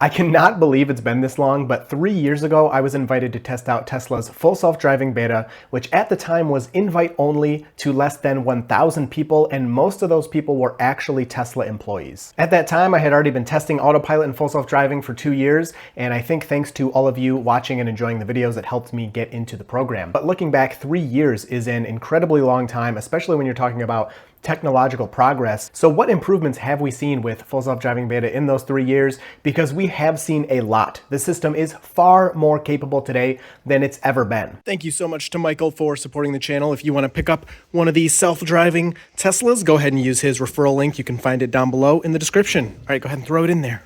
I cannot believe it's been this long, but 3 years ago, I was invited to test out Tesla's full self-driving beta, which at the time was invite only to less than 1,000 people, and most of those people were actually Tesla employees. At that time, I had already been testing autopilot and full self-driving for 2 years, and I think thanks to all of you watching and enjoying the videos, it helped me get into the program. But looking back, 3 years is an incredibly long time, especially when you're talking about technological progress. So what improvements have we seen with full self-driving beta in those 3 years? Because we have seen a lot. The system is far more capable today than it's ever been. Thank you so much to Michael for supporting the channel. If you want to pick up one of these self-driving Teslas, go ahead and use his referral link. You can find it down below in the description. All right, go ahead and throw it in there.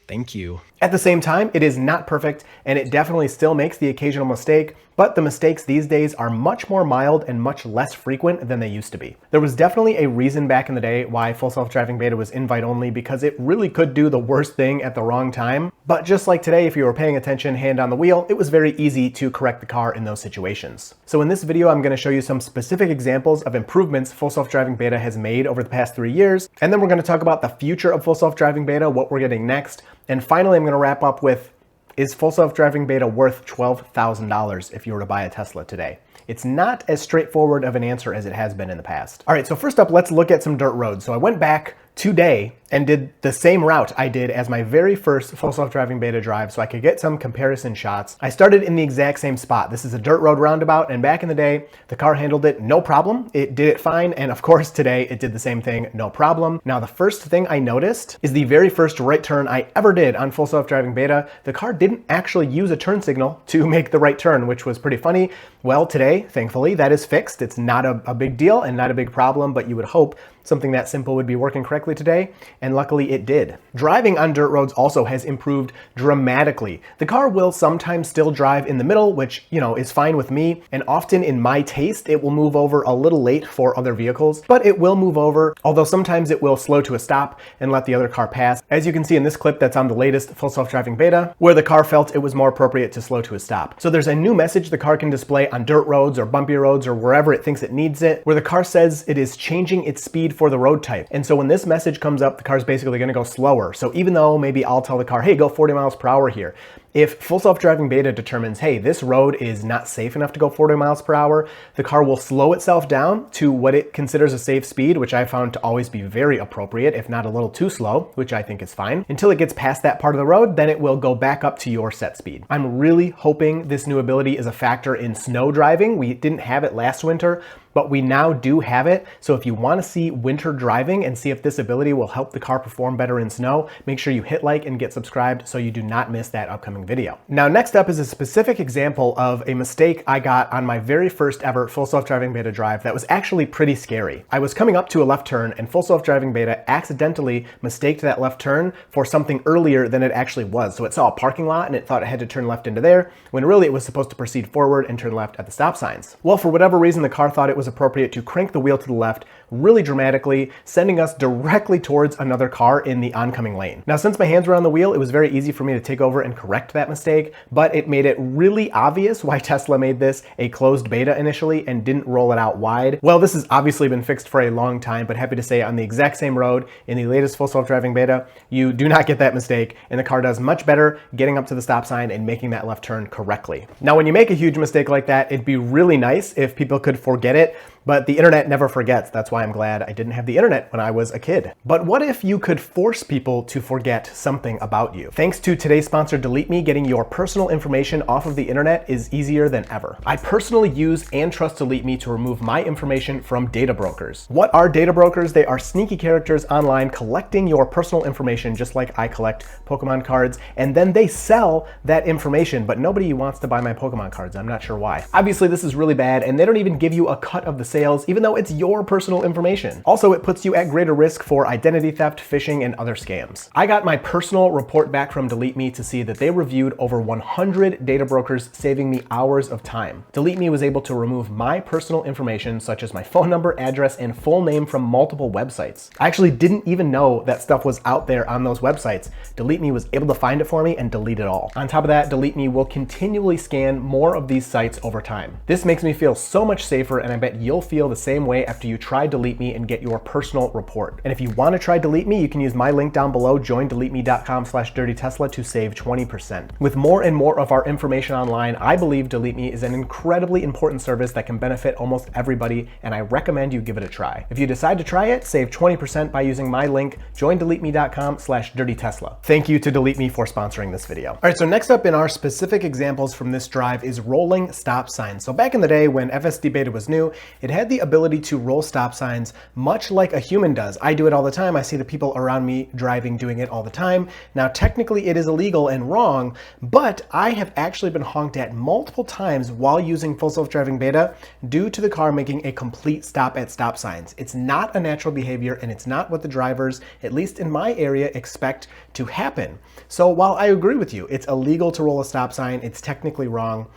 Thank you. At the same time, it is not perfect, and it definitely still makes the occasional mistake, but the mistakes these days are much more mild and much less frequent than they used to be. There was definitely a reason back in the day why full self-driving beta was invite only, because it really could do the worst thing at the wrong time. But just like today, if you were paying attention, hand on the wheel, it was very easy to correct the car in those situations. So in this video, I'm going to show you some specific examples of improvements full self-driving beta has made over the past 3 years, and then we're going to talk about the future of full self-driving beta, what we're getting next, and finally I'm going to wrap up with, is full self-driving beta worth $12,000 if you were to buy a Tesla today? It's not as straightforward of an answer as it has been in the past. All right, so first up, let's look at some dirt roads. So I went back today and did the same route I did as my very first full self-driving beta drive so I could get some comparison shots. I started in the exact same spot. This is a dirt road roundabout, and back in the day, the car handled it no problem. It did it fine, and of course today it did the same thing, no problem. Now the first thing I noticed is the very first right turn I ever did on full self-driving beta, the car didn't actually use a turn signal to make the right turn, which was pretty funny. Well, today, thankfully, that is fixed. It's not a big deal and not a big problem, but you would hope something that simple would be working correctly today, and luckily it did. Driving on dirt roads also has improved dramatically. The car will sometimes still drive in the middle, which, is fine with me, and often in my taste, it will move over a little late for other vehicles, but it will move over, although sometimes it will slow to a stop and let the other car pass, as you can see in this clip that's on the latest full self-driving beta, where the car felt it was more appropriate to slow to a stop. So there's a new message the car can display on dirt roads or bumpy roads or wherever it thinks it needs it, where the car says it is changing its speed for the road type. And so when this message comes up, the car's basically going to go slower. So even though maybe I'll tell the car, hey, go 40 miles per hour here, if full self-driving beta determines, hey, this road is not safe enough to go 40 miles per hour, the car will slow itself down to what it considers a safe speed, which I found to always be very appropriate, if not a little too slow, which I think is fine. Until it gets past that part of the road, then it will go back up to your set speed. I'm really hoping this new ability is a factor in snow driving. We didn't have it last winter, but we now do have it. So if you want to see winter driving and see if this ability will help the car perform better in snow, make sure you hit like and get subscribed so you do not miss that upcoming video. Now, next up is a specific example of a mistake I got on my very first ever full self-driving beta drive that was actually pretty scary. I was coming up to a left turn and full self-driving beta accidentally mistaked that left turn for something earlier than it actually was. So it saw a parking lot and it thought it had to turn left into there, when really it was supposed to proceed forward and turn left at the stop signs. Well, for whatever reason, the car thought it was appropriate to crank the wheel to the left really dramatically, sending us directly towards another car in the oncoming lane. Now, since my hands were on the wheel, it was very easy for me to take over and correct that mistake, but it made it really obvious why Tesla made this a closed beta initially and didn't roll it out wide. Well, this has obviously been fixed for a long time, but happy to say on the exact same road in the latest full self-driving beta, you do not get that mistake, and the car does much better getting up to the stop sign and making that left turn correctly. Now, when you make a huge mistake like that, it'd be really nice if people could forget it, but the internet never forgets. That's why I'm glad I didn't have the internet when I was a kid. But what if you could force people to forget something about you? Thanks to today's sponsor, Delete Me, getting your personal information off of the internet is easier than ever. I personally use and trust Delete Me to remove my information from data brokers. What are data brokers? They are sneaky characters online collecting your personal information, just like I collect Pokemon cards, and then they sell that information, but nobody wants to buy my Pokemon cards. I'm not sure why. Obviously, this is really bad, and they don't even give you a cut of the sales, even though it's your personal information. Also, it puts you at greater risk for identity theft, phishing, and other scams. I got my personal report back from Delete Me to see that they reviewed over 100 data brokers, saving me hours of time. Delete Me was able to remove my personal information, such as my phone number, address, and full name from multiple websites. I actually didn't even know that stuff was out there on those websites. Delete Me was able to find it for me and delete it all. On top of that, Delete Me will continually scan more of these sites over time. This makes me feel so much safer, and I bet you'll you'll feel the same way after you try Delete Me and get your personal report. And if you want to try Delete Me, you can use my link down below, joindeleteme.com/dirtytesla, to save 20%. With more and more of our information online, I believe Delete Me is an incredibly important service that can benefit almost everybody, and I recommend you give it a try. If you decide to try it, save 20% by using my link, joindeleteme.com/dirtytesla. Thank you to Delete Me for sponsoring this video. All right, so next up in our specific examples from this drive is rolling stop signs. So back in the day when FSD Beta was new, it had the ability to roll stop signs much like a human does. I do it all the time. I see the people around me driving doing it all the time. Now, technically it is illegal and wrong, but I have actually been honked at multiple times while using full self-driving beta due to the car making a complete stop at stop signs. It's not a natural behavior, and it's not what the drivers, at least in my area, expect to happen. So while I agree with you, it's illegal to roll a stop sign, it's technically wrong,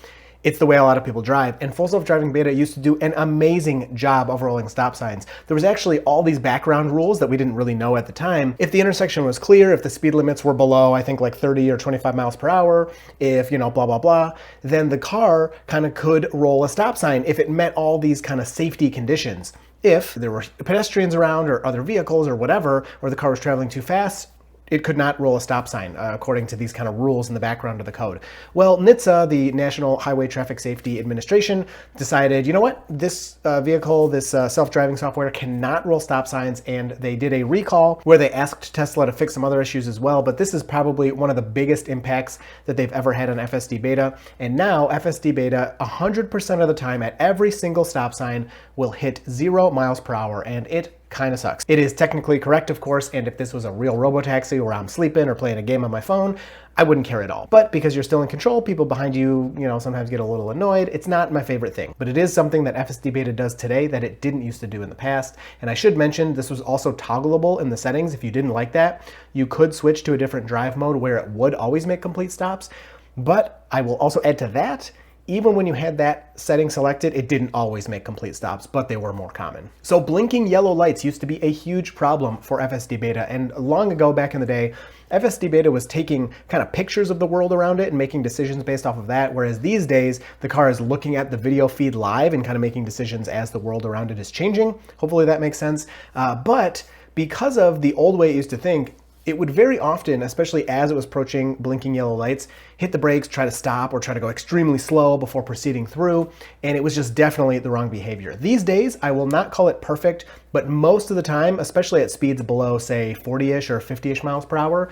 it's the way a lot of people drive, and full self-driving beta used to do an amazing job of rolling stop signs. There was actually all these background rules that we didn't really know at the time. If the intersection was clear, if the speed limits were below, I think like 30 or 25 miles per hour, if, you know, blah, blah, blah, then the car kind of could roll a stop sign if it met all these kind of safety conditions. If there were pedestrians around or other vehicles or whatever, or the car was traveling too fast, it could not roll a stop sign according to these kind of rules in the background of the code. Well, NHTSA, the National Highway Traffic Safety Administration, decided, you know what, this vehicle, this self-driving software cannot roll stop signs, and they did a recall where they asked Tesla to fix some other issues as well, but this is probably one of the biggest impacts that they've ever had on FSD Beta, and now FSD Beta 100% of the time at every single stop sign will hit 0 miles per hour, and it kind of sucks. It is technically correct, of course, and if this was a real robotaxi where I'm sleeping or playing a game on my phone, I wouldn't care at all. But because you're still in control, people behind you, sometimes get a little annoyed. It's not my favorite thing, but it is something that FSD Beta does today that it didn't used to do in the past. And I should mention, this was also toggleable in the settings. If you didn't like that, you could switch to a different drive mode where it would always make complete stops. But I will also add to that, even when you had that setting selected, it didn't always make complete stops, but they were more common. So blinking yellow lights used to be a huge problem for FSD Beta, and long ago back in the day, FSD Beta was taking kind of pictures of the world around it and making decisions based off of that, whereas these days, the car is looking at the video feed live and kind of making decisions as the world around it is changing. Hopefully that makes sense. But because of the old way it used to think, it would very often, especially as it was approaching blinking yellow lights, hit the brakes, try to stop, or try to go extremely slow before proceeding through, and it was just definitely the wrong behavior. These days, I will not call it perfect, but most of the time, especially at speeds below, say, 40-ish or 50-ish miles per hour,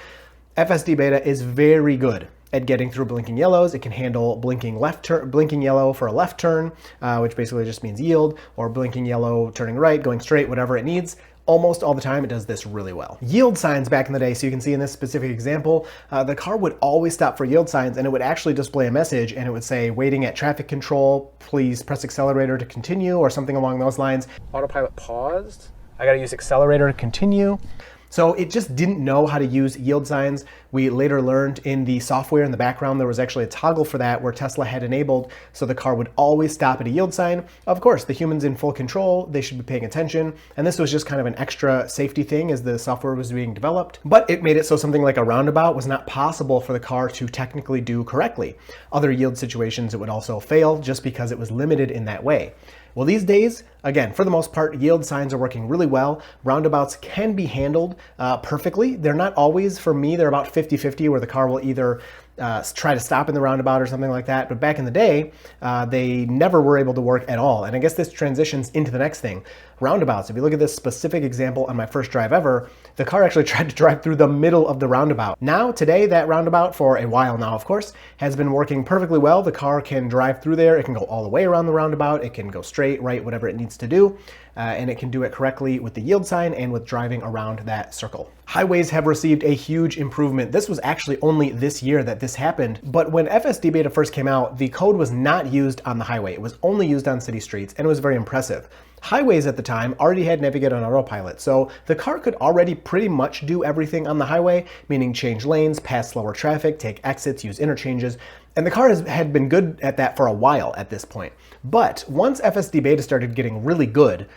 FSD Beta is very good at getting through blinking yellows. It can handle blinking yellow for a left turn, which basically just means yield, or blinking yellow, turning right, going straight, whatever it needs. Almost all the time, it does this really well. Yield signs back in the day, so you can see in this specific example, the car would always stop for yield signs, and it would actually display a message, and it would say, waiting at traffic control, please press accelerator to continue, or something along those lines. Autopilot paused. I gotta use accelerator to continue. So it just didn't know how to use yield signs. We later learned in the software in the background, there was actually a toggle for that where Tesla had enabled so the car would always stop at a yield sign. Of course, the humans in full control, they should be paying attention. And this was just kind of an extra safety thing as the software was being developed. But it made it so something like a roundabout was not possible for the car to technically do correctly. Other yield situations, it would also fail just because it was limited in that way. Well, these days, again, for the most part, yield signs are working really well. Roundabouts can be handled perfectly. They're not always, for me, they're about 50-50 where the car will either try to stop in the roundabout or something like that. But back in the day, they never were able to work at all. And I guess this transitions into the next thing. Roundabouts. If you look at this specific example on my first drive ever, the car actually tried to drive through the middle of the roundabout. Now, today, that roundabout, for a while now, of course, has been working perfectly well. The car can drive through there. It can go all the way around the roundabout. It can go straight, right, whatever it needs to do. And it can do it correctly with the yield sign and with driving around that circle. Highways have received a huge improvement. This was actually only this year that this happened, but when FSD Beta first came out, the code was not used on the highway. It was only used on city streets, and it was very impressive. Highways at the time already had Navigate on autopilot, so the car could already pretty much do everything on the highway, meaning change lanes, pass slower traffic, take exits, use interchanges, and the car had been good at that for a while at this point. But once FSD Beta started getting really good,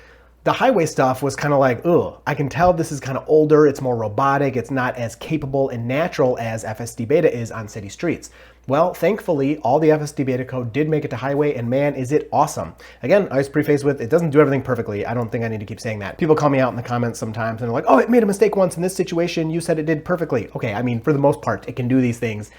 The highway stuff was kind of like, ugh, I can tell this is kind of older, it's more robotic, it's not as capable and natural as FSD Beta is on city streets. Well, thankfully, all the FSD Beta code did make it to highway, and man, is it awesome. Again, I was prefaced with, it doesn't do everything perfectly. I don't think I need to keep saying that. People call me out in the comments sometimes and they're like, oh, it made a mistake once in this situation, you said it did perfectly. Okay, I mean, for the most part, it can do these things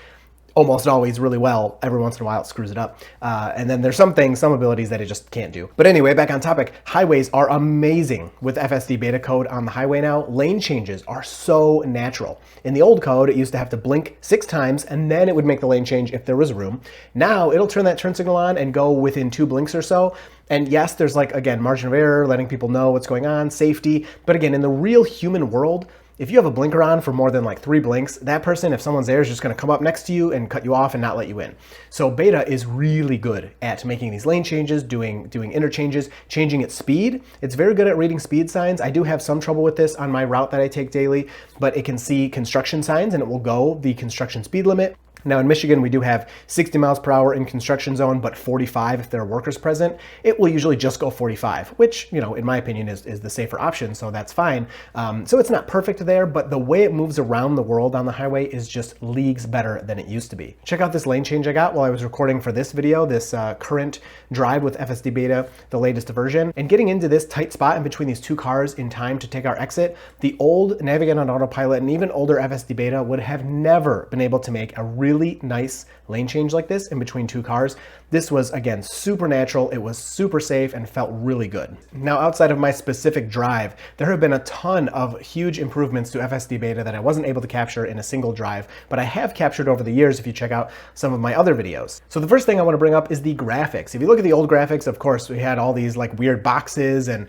almost always really well. Every once in a while it screws it up. And then there's some things, some abilities that it just can't do. But anyway, back on topic, highways are amazing with FSD Beta code on the highway now. Lane changes are so natural. In the old code, it used to have to blink 6 times and then it would make the lane change if there was room. Now it'll turn that turn signal on and go within 2 blinks or so. And yes, there's like, again, margin of error, letting people know what's going on, safety. But again, in the real human world, if you have a blinker on for more than like 3 blinks, that person, if someone's there, is just gonna come up next to you and cut you off and not let you in. So Beta is really good at making these lane changes, doing interchanges, changing its speed. It's very good at reading speed signs. I do have some trouble with this on my route that I take daily, but it can see construction signs and it will go the construction speed limit. Now in Michigan, we do have 60 miles per hour in construction zone, but 45 if there are workers present. It will usually just go 45, which, you know, in my opinion is the safer option, so that's fine. So it's not perfect there, but the way it moves around the world on the highway is just leagues better than it used to be. Check out this lane change I got while I was recording for this video, this current drive with FSD Beta, the latest version. And getting into this tight spot in between these 2 cars in time to take our exit, the old Navigate on Autopilot and even older FSD Beta would have never been able to make a really nice lane change like this in between 2 cars. This was, again, super natural. It was super safe and felt really good. Now, outside of my specific drive, there have been a ton of huge improvements to FSD Beta that I wasn't able to capture in a single drive, but I have captured over the years if you check out some of my other videos. So the first thing I want to bring up is the graphics. If you look at the old graphics, of course, we had all these like weird boxes and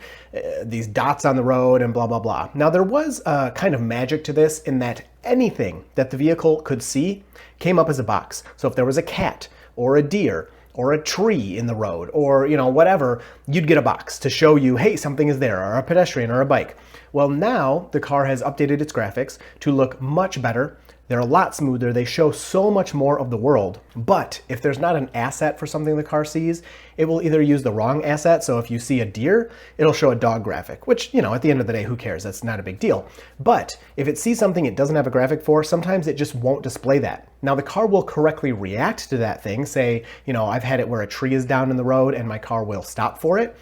these dots on the road and blah, blah, blah. Now, there was a kind of magic to this in that anything that the vehicle could see came up as a box. So if there was a cat or a deer or a tree in the road or, you know, whatever, you'd get a box to show you, hey, something is there, or a pedestrian or a bike. Well, now the car has updated its graphics to look much better. They're a lot smoother. They show so much more of the world. But if there's not an asset for something the car sees, it will either use the wrong asset. So if you see a deer, it'll show a dog graphic, which, you know, at the end of the day, who cares? That's not a big deal. But if it sees something it doesn't have a graphic for, sometimes it just won't display that. Now the car will correctly react to that thing. Say, you know, I've had it where a tree is down in the road and my car will stop for it.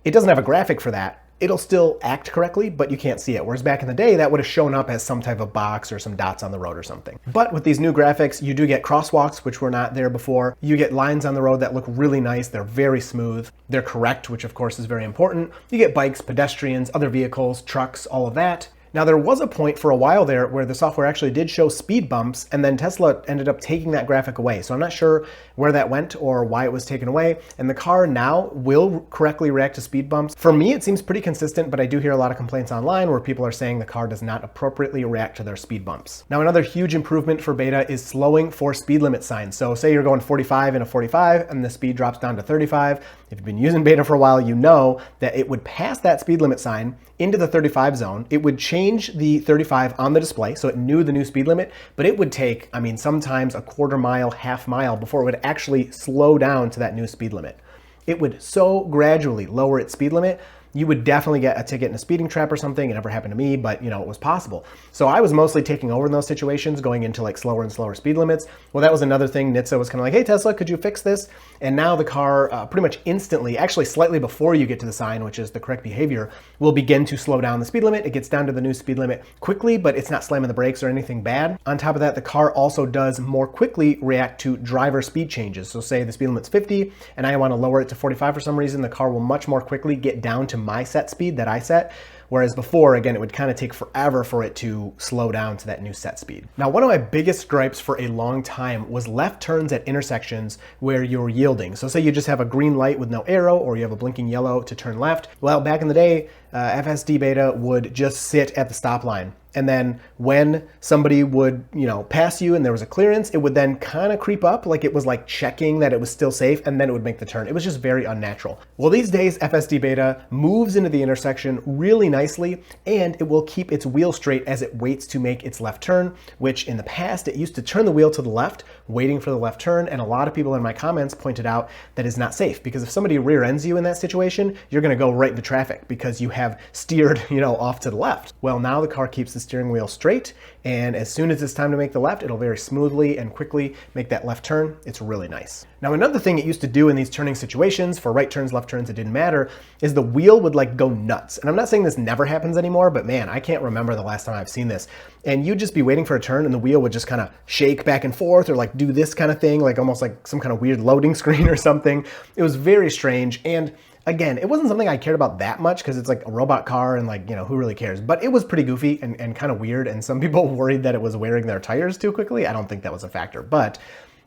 It doesn't have a graphic for that. It'll still act correctly, but you can't see it. Whereas back in the day, that would have shown up as some type of box or some dots on the road or something. But with these new graphics, you do get crosswalks, which were not there before. You get lines on the road that look really nice. They're very smooth. They're correct, which of course is very important. You get bikes, pedestrians, other vehicles, trucks, all of that. Now there was a point for a while there where the software actually did show speed bumps, and then Tesla ended up taking that graphic away. So I'm not sure where that went or why it was taken away. And the car now will correctly react to speed bumps. For me, it seems pretty consistent, but I do hear a lot of complaints online where people are saying the car does not appropriately react to their speed bumps. Now another huge improvement for Beta is slowing for speed limit signs. So say you're going 45 in a 45 and the speed drops down to 35. If you've been using Beta for a while, you know that it would pass that speed limit sign into the 35 zone. It would change the 35 on the display, so it knew the new speed limit, but it would take, I mean, sometimes a quarter mile, half mile before it would actually slow down to that new speed limit. It would so gradually lower its speed limit. You would definitely get a ticket in a speeding trap or something. It never happened to me, but you know, it was possible. So I was mostly taking over in those situations, going into like slower and slower speed limits. Well, that was another thing. NHTSA was kind of like, hey Tesla, could you fix this? And now the car pretty much instantly, actually slightly before you get to the sign, which is the correct behavior, will begin to slow down the speed limit. It gets down to the new speed limit quickly, but it's not slamming the brakes or anything bad. On top of that, the car also does more quickly react to driver speed changes. So say the speed limit's 50 and I want to lower it to 45 for some reason, the car will much more quickly get down to my set speed that I set. Whereas before, again, it would kind of take forever for it to slow down to that new set speed. Now, one of my biggest gripes for a long time was left turns at intersections where you're yielding. So say you just have a green light with no arrow, or you have a blinking yellow to turn left. Well, back in the day, FSD Beta would just sit at the stop line And then when somebody would, pass you and there was a clearance, it would then kind of creep up like it was like checking that it was still safe, and then it would make the turn. It was just very unnatural. Well, these days, FSD Beta moves into the intersection really nicely, and it will keep its wheel straight as it waits to make its left turn, which in the past, it used to turn the wheel to the left, waiting for the left turn. And a lot of people in my comments pointed out that is not safe, because if somebody rear ends you in that situation, you're going to go right into traffic because you have steered, off to the left. Well, now the car keeps the steering wheel straight, and as soon as it's time to make the left, it'll very smoothly and quickly make that left turn. It's really nice. Now, another thing it used to do in these turning situations, for right turns, left turns, it didn't matter, is the wheel would like go nuts. And I'm not saying this never happens anymore, but man, I can't remember the last time I've seen this. And you'd just be waiting for a turn and the wheel would just kind of shake back and forth, or like do this kind of thing, like almost like some kind of weird loading screen or something. It was very strange. And again, it wasn't something I cared about that much because it's like a robot car and like, who really cares? But it was pretty goofy and kind of weird. And some people worried that it was wearing their tires too quickly. I don't think that was a factor, but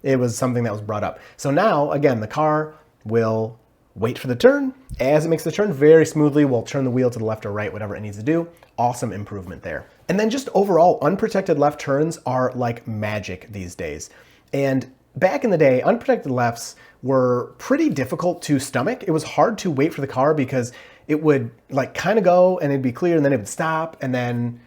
it was something that was brought up. So now, again, the car will wait for the turn. As it makes the turn, very smoothly will turn the wheel to the left or right, whatever it needs to do. Awesome improvement there. And then just overall, unprotected left turns are like magic these days. And back in the day, unprotected lefts were pretty difficult to stomach. It was hard to wait for the car because it would like kind of go and it'd be clear and then it would stop and then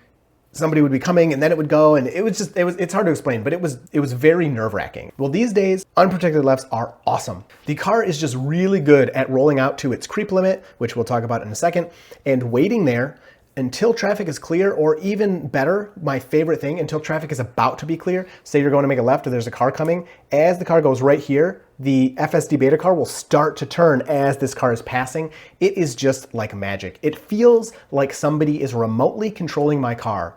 somebody would be coming and then it would go, and it's hard to explain, but it was very nerve-wracking. Well, these days, unprotected lefts are awesome. The car is just really good at rolling out to its creep limit, which we'll talk about in a second, and waiting there until traffic is clear, or even better, my favorite thing, until traffic is about to be clear. Say you're going to make a left or there's a car coming. As the car goes right here, the FSD Beta car will start to turn as this car is passing. It is just like magic. It feels like somebody is remotely controlling my car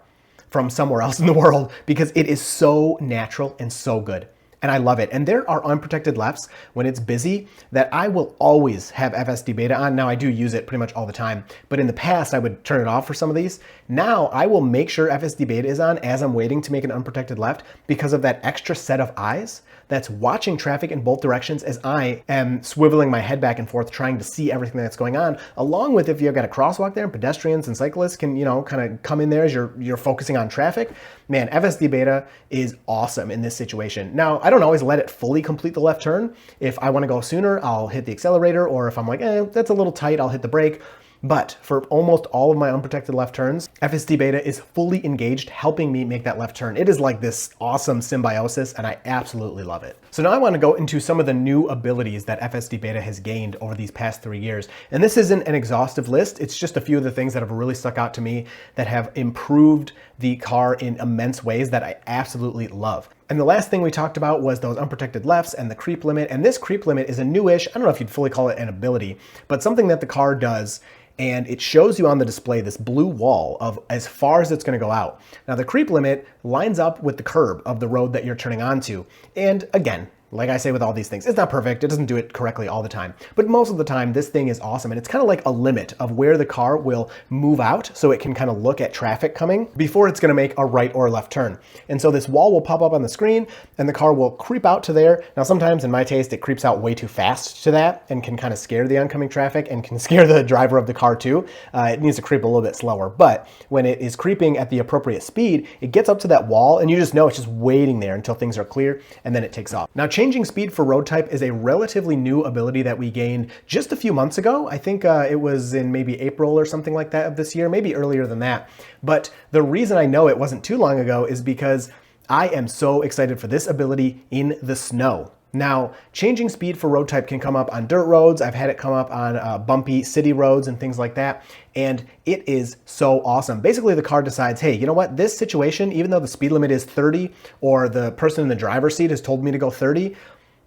from somewhere else in the world because it is so natural and so good. And I love it. And there are unprotected lefts when it's busy that I will always have FSD Beta on. Now, I do use it pretty much all the time, but in the past I would turn it off for some of these. Now I will make sure FSD Beta is on as I'm waiting to make an unprotected left because of that extra set of eyes that's watching traffic in both directions as I am swiveling my head back and forth trying to see everything that's going on, along with if you've got a crosswalk there and pedestrians and cyclists can, kind of come in there as you're focusing on traffic. Man, FSD Beta is awesome in this situation. Now, I don't always let it fully complete the left turn. If I want to go sooner, I'll hit the accelerator, or if I'm like, that's a little tight, I'll hit the brake. But for almost all of my unprotected left turns, FSD Beta is fully engaged, helping me make that left turn. It is like this awesome symbiosis, and I absolutely love it. So now I want to go into some of the new abilities that FSD Beta has gained over these past 3 years. And this isn't an exhaustive list. It's just a few of the things that have really stuck out to me that have improved the car in immense ways that I absolutely love. And the last thing we talked about was those unprotected lefts and the creep limit. And this creep limit is a newish, I don't know if you'd fully call it an ability, but something that the car does, and it shows you on the display this blue wall of as far as it's going to go out. Now, the creep limit lines up with the curb of the road that you're turning onto. And again, like I say with all these things, it's not perfect. It doesn't do it correctly all the time. But most of the time, this thing is awesome. And it's kind of like a limit of where the car will move out so it can kind of look at traffic coming before it's going to make a right or left turn. And so this wall will pop up on the screen and the car will creep out to there. Now, sometimes in my taste, it creeps out way too fast to that and can kind of scare the oncoming traffic and can scare the driver of the car too. It needs to creep a little bit slower. But when it is creeping at the appropriate speed, it gets up to that wall and you just know it's just waiting there until things are clear and then it takes off. Now, changing speed for road type is a relatively new ability that we gained just a few months ago. I think it was in maybe April or something like that of this year, maybe earlier than that. But the reason I know it wasn't too long ago is because I am so excited for this ability in the snow. Now, changing speed for road type can come up on dirt roads. I've had it come up on bumpy city roads and things like that. And it is so awesome. Basically, the car decides, hey, you know what? This situation, even though the speed limit is 30 or the person in the driver's seat has told me to go 30,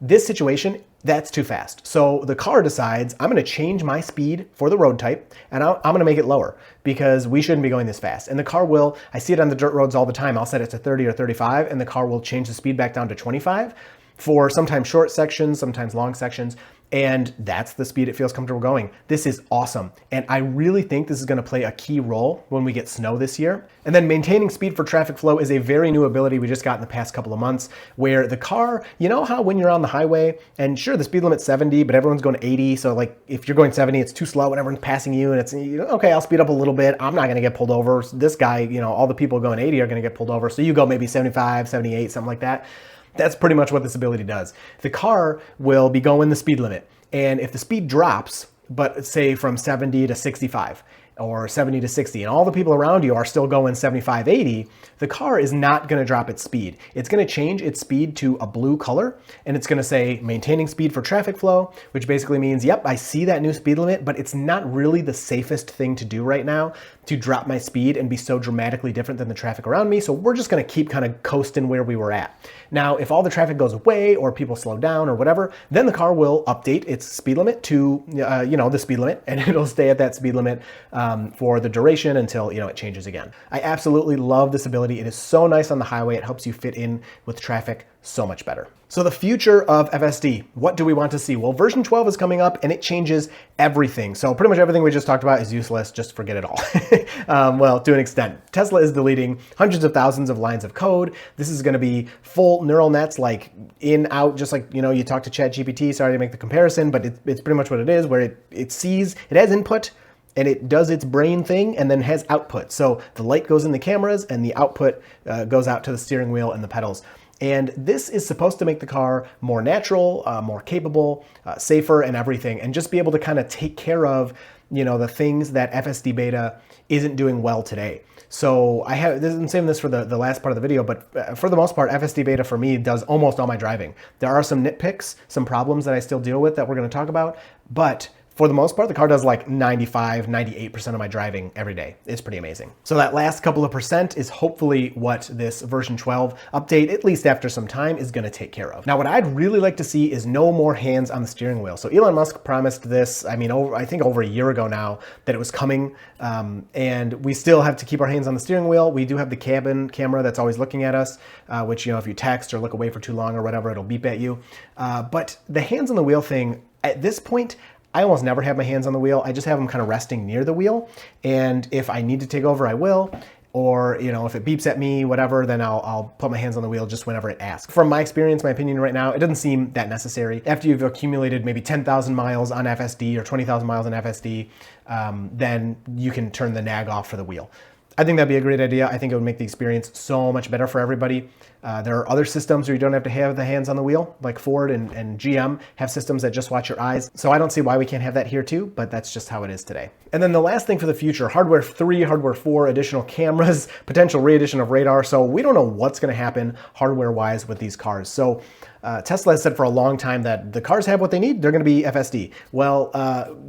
this situation, that's too fast. So the car decides, I'm going to change my speed for the road type and I'm going to make it lower because we shouldn't be going this fast. And the car will, I see it on the dirt roads all the time. I'll set it to 30 or 35 and the car will change the speed back down to 25 for sometimes short sections, sometimes long sections. And that's the speed it feels comfortable going. This is awesome. And I really think this is gonna play a key role when we get snow this year. And then maintaining speed for traffic flow is a very new ability we just got in the past couple of months, where the car, you know how when you're on the highway, and sure, the speed limit's 70, but everyone's going 80. So like if you're going 70, it's too slow and everyone's passing you and it's, okay, I'll speed up a little bit. I'm not gonna get pulled over. This guy, all the people going 80 are gonna get pulled over. So you go maybe 75, 78, something like that. That's pretty much what this ability does. The car will be going the speed limit. And if the speed drops, but say from 70 to 65 or 70 to 60, and all the people around you are still going 75, 80, the car is not gonna drop its speed. It's gonna change its speed to a blue color, and it's gonna say maintaining speed for traffic flow, which basically means, yep, I see that new speed limit, but it's not really the safest thing to do right now to drop my speed and be so dramatically different than the traffic around me. So we're just gonna keep kind of coasting where we were at. Now, if all the traffic goes away or people slow down or whatever, then the car will update its speed limit to, the speed limit, and it'll stay at that speed limit for the duration until, it changes again. I absolutely love this ability. It is so nice on the highway. It helps you fit in with traffic so much better. So the future of FSD, what do we want to see? Well, version 12 is coming up and it changes everything. So pretty much everything we just talked about is useless. Just forget it all. Well, to an extent. Tesla is deleting hundreds of thousands of lines of code. This is going to be full neural nets, like in, out, just like, you talk to chat-gpt. Sorry to make the comparison, but it's pretty much what it is, where it sees, it has input, and it does its brain thing and then has output. So the light goes in the cameras and the output goes out to the steering wheel and the pedals. And this is supposed to make the car more natural, more capable, safer and everything, and just be able to kind of take care of, the things that FSD Beta isn't doing well today. So I'm saying this for the last part of the video, but for the most part, FSD Beta for me does almost all my driving. There are some nitpicks, some problems that I still deal with that we're gonna talk about, but for the most part, the car does like 95, 98% of my driving every day. It's pretty amazing. So that last couple of percent is hopefully what this version 12 update, at least after some time, is gonna take care of. Now, what I'd really like to see is no more hands on the steering wheel. So Elon Musk promised this, I think over a year ago now, that it was coming, and we still have to keep our hands on the steering wheel. We do have the cabin camera that's always looking at us, which, if you text or look away for too long or whatever, it'll beep at you. But the hands on the wheel thing, at this point, I almost never have my hands on the wheel. I just have them kind of resting near the wheel. And if I need to take over, I will. Or, if it beeps at me, whatever, then I'll put my hands on the wheel just whenever it asks. From my experience, my opinion right now, it doesn't seem that necessary. After you've accumulated maybe 10,000 miles on FSD or 20,000 miles on FSD, then you can turn the nag off for the wheel. I think that'd be a great idea. I think it would make the experience so much better for everybody. There are other systems where you don't have to have the hands on the wheel, like Ford and GM have systems that just watch your eyes. So I don't see why we can't have that here too, but that's just how it is today. And then the last thing for the future, hardware 3, hardware 4, additional cameras, potential re-addition of radar. So we don't know what's gonna happen hardware-wise with these cars. So Tesla has said for a long time that the cars have what they need, they're gonna be FSD. Well,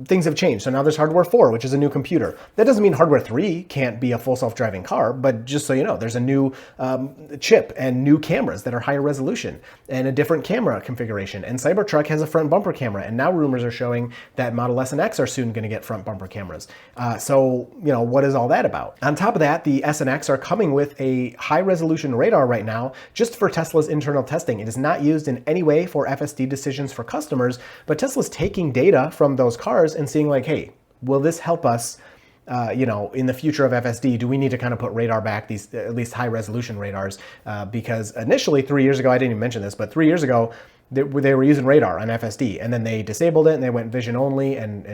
things have changed. So now there's hardware 4, which is a new computer. That doesn't mean hardware 3 can't be a full self-driving car, but just so you know, there's a new chip and new cameras that are higher resolution and a different camera configuration. And Cybertruck has a front bumper camera, and now rumors are showing that Model S and X are soon gonna get front bumper cameras. So, what is all that about? On top of that, the S and X are coming with a high resolution radar right now, just for Tesla's internal testing. It is not used in any way for FSD decisions for customers, but Tesla's taking data from those cars and seeing like, hey, will this help us in the future of FSD? Do we need to kind of put radar back, these at least high resolution radars? Because initially 3 years ago, I didn't even mention this, but 3 years ago, they were using radar on FSD, and then they disabled it and they went vision only, and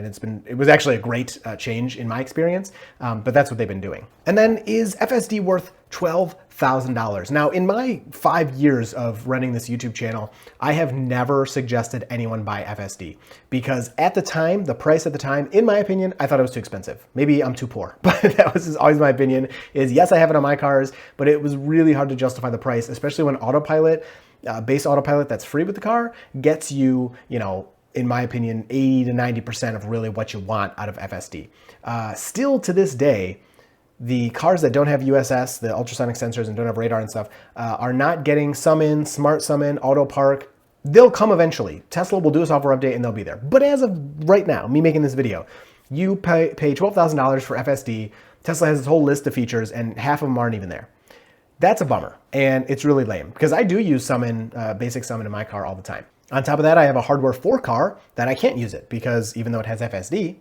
it was actually a great change in my experience, but that's what they've been doing. And then, is FSD worth $12,000? Now, in my 5 years of running this YouTube channel, I have never suggested anyone buy FSD, because at the time, the price at the time, in my opinion, I thought it was too expensive. Maybe I'm too poor, but that was always my opinion, is yes, I have it on my cars, but it was really hard to justify the price, especially when autopilot, base autopilot that's free with the car, gets you, in my opinion, 80 to 90% of really what you want out of FSD. Still to this day, the cars that don't have USS, the ultrasonic sensors, and don't have radar and stuff, are not getting summon, smart summon, auto park. They'll come eventually. Tesla will do a software update and they'll be there. But as of right now, me making this video, you pay $12,000 for FSD. Tesla has this whole list of features and half of them aren't even there. That's a bummer, and it's really lame, because I do use summon, basic summon in my car all the time. On top of that, I have a hardware 4 car that I can't use it because even though it has FSD,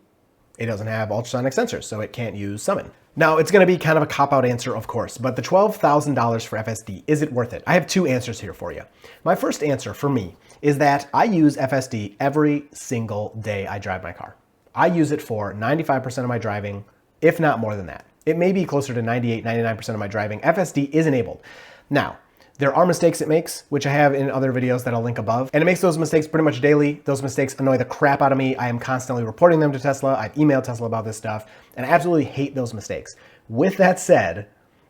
it doesn't have ultrasonic sensors, so it can't use summon. Now, it's gonna be kind of a cop-out answer, of course, but the $12,000 for FSD, is it worth it? I have 2 answers here for you. My first answer for me is that I use FSD every single day I drive my car. I use it for 95% of my driving, if not more than that. It may be closer to 98, 99% of my driving. FSD is enabled. Now, there are mistakes it makes, which I have in other videos that I'll link above. And it makes those mistakes pretty much daily. Those mistakes annoy the crap out of me. I am constantly reporting them to Tesla. I've emailed Tesla about this stuff, and I absolutely hate those mistakes. With that said,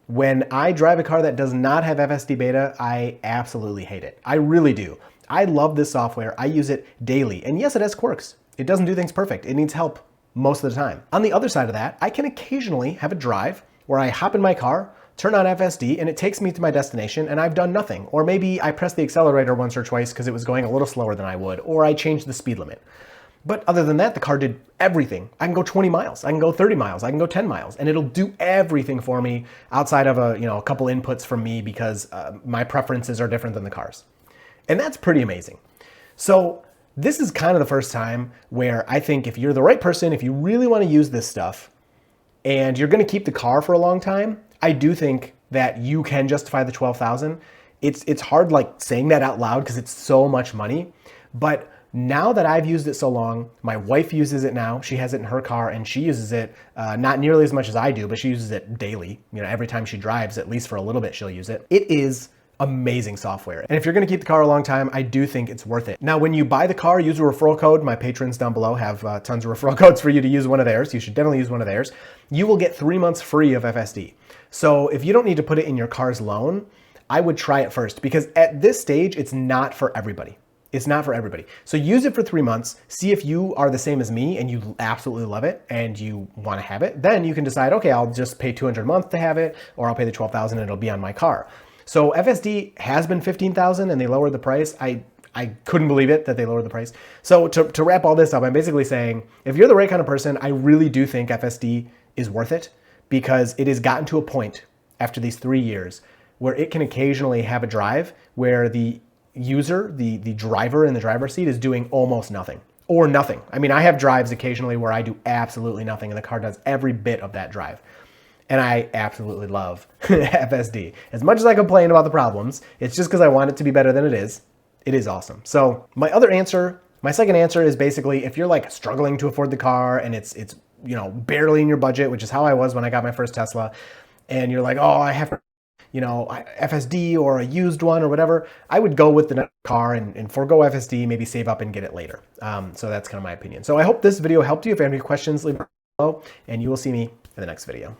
when I drive a car that does not have FSD Beta, I absolutely hate it. I really do. I love this software. I use it daily. And yes, it has quirks. It doesn't do things perfect. It needs help most of the time. On the other side of that, I can occasionally have a drive where I hop in my car, turn on FSD, and it takes me to my destination and I've done nothing. Or maybe I pressed the accelerator once or twice because it was going a little slower than I would, or I changed the speed limit. But other than that, the car did everything. I can go 20 miles, I can go 30 miles, I can go 10 miles, and it'll do everything for me outside of a couple inputs from me because my preferences are different than the car's. And that's pretty amazing. So this is kind of the first time where I think if you're the right person, if you really want to use this stuff, and you're going to keep the car for a long time, I do think that you can justify the $12,000. It's hard like saying that out loud because it's so much money, but now that I've used it so long, my wife uses it now. She has it in her car and she uses it not nearly as much as I do, but she uses it daily. You know, every time she drives, at least for a little bit, she'll use it. It is amazing software. And if you're gonna keep the car a long time, I do think it's worth it. Now, when you buy the car, use a referral code. My patrons down below have tons of referral codes for you to use one of theirs. You should definitely use one of theirs. You will get 3 months free of FSD. So if you don't need to put it in your car's loan, I would try it first because at this stage, it's not for everybody. It's not for everybody. So use it for 3 months, see if you are the same as me and you absolutely love it and you wanna have it. Then you can decide, okay, I'll just pay $200 a month to have it, or I'll pay the $12,000 and it'll be on my car. So FSD has been $15,000 and they lowered the price. I couldn't believe it that they lowered the price. So to wrap all this up, I'm basically saying, if you're the right kind of person, I really do think FSD is worth it because it has gotten to a point after these 3 years where it can occasionally have a drive where the user, the driver in the driver's seat is doing almost nothing or nothing. I mean, I have drives occasionally where I do absolutely nothing and the car does every bit of that drive. And I absolutely love FSD. As much as I complain about the problems, it's just because I want it to be better than it is. It is awesome. So my second answer is basically if you're like struggling to afford the car and it's barely in your budget, which is how I was when I got my first Tesla, and you're like, oh, I have FSD or a used one or whatever, I would go with the car and forego FSD, maybe save up and get it later. So that's kind of my opinion. So I hope this video helped you. If you have any questions, leave it below, and you will see me in the next video.